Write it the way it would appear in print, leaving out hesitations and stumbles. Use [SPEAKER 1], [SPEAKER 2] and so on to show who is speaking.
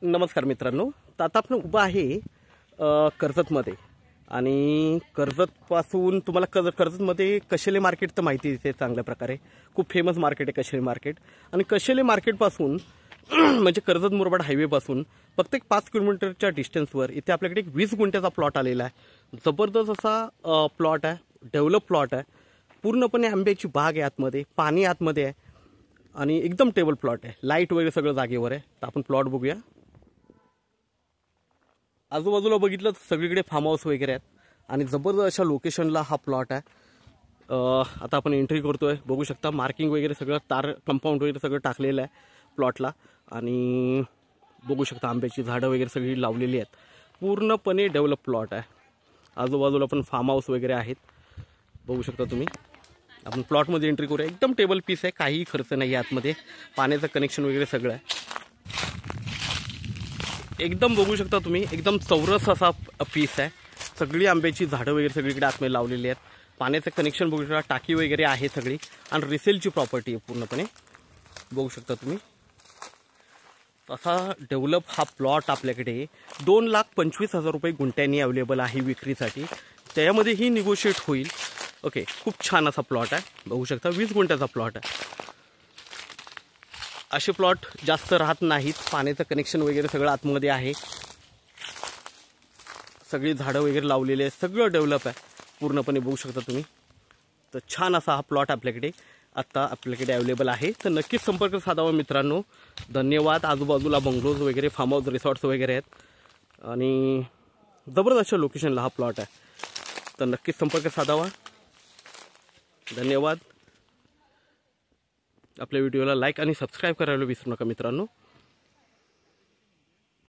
[SPEAKER 1] नमस्कार मित्रांनो, तर आता आपण उभा आहे कर्जतमध्ये आणि कर्जतपासून तुम्हाला कर्जतमध्ये कशेले मार्केट तर माहिती आहे चांगल्या प्रकारे. खूप फेमस मार्केट आहे कशेले मार्केट. आणि कशेले मार्केटपासून म्हणजे कर्जत मुरबाड हायवेपासून फक्त एक 5 किलोमीटरच्या डिस्टन्सवर इथे आपल्याकडे एक 20 गुंठ्याचा प्लॉट आलेला आहे. जबरदस्त असा प्लॉट आहे, डेव्हलप प्लॉट आहे. पूर्णपणे आंब्याची बाग आहे, आतमध्ये पाणी आतमध्ये आहे आणि एकदम टेबल प्लॉट आहे. लाईट वगैरे सगळं जागेवर आहे. तर आपण प्लॉट बघूया. आजूबाजूला बघितलं तर सगळीकडे फार्म हाऊस वगैरे आहेत आणि जबरदस्त अशा लोकेशनला हा प्लॉट आहे. आता आपण एंट्री करतोय, बघू शकता मार्किंग वगैरे सगळं, तार कंपाऊंड वगैरे सगळं टाकलेलं आहे प्लॉटला. आणि बघू शकता आंब्याची झाडं वगैरे सगळी लावलेली आहेत. पूर्णपणे डेव्हलप प्लॉट आहे. आजूबाजूला पण फार्म हाऊस वगैरे आहेत, बघू शकता तुम्ही. आपण प्लॉटमध्ये एंट्री करूया. एकदम टेबल पीस आहे, काहीही खर्च नाही आहे आतमध्ये. पाण्याचं कनेक्शन वगैरे सगळं आहे. एकदम बघू शकता तुम्ही, एकदम चौरस असा पीस आहे. सगळी आंब्याची झाडं वगैरे सगळीकडे आतमध्ये लावलेली आहेत. पाण्याचं कनेक्शन बघू शकता, टाकी वगैरे आहे सगळी आणि रिसेलची प्रॉपर्टी आहे पूर्णपणे, बघू शकता तुम्ही. असा डेव्हलप हा प्लॉट आपल्याकडे 2,25,000 रुपये गुंठ्यांनी अवेलेबल आहे विक्रीसाठी. त्यामध्येही निगोशिएट होईल. ओके, खूप छान असा प्लॉट आहे, बघू शकता. 20 गुंठ्याचा प्लॉट आहे. असे प्लॉट जास्त राहत नाहीत. पाण्याचं कनेक्शन वगैरे सगळं आतमध्ये आहे. सगळी झाडं वगैरे लावलेली आहे, सगळं डेव्हलप आहे पूर्णपणे, बघू शकता तुम्ही. तर छान असा हा प्लॉट आपल्याकडे आत्ता आपल्याकडे अवेलेबल आहे. तर नक्कीच संपर्क साधावा मित्रांनो. धन्यवाद. आजूबाजूला बंगलोज वगैरे, फार्म हाऊस, रिसॉर्ट्स वगैरे आहेत आणि जबरदस्त अशा लोकेशनला हा प्लॉट आहे. तर नक्कीच संपर्क साधावा. धन्यवाद. आपल्या व्हिडिओला लाईक आणि सबस्क्राईब करायला विसरू नका मित्रांनो.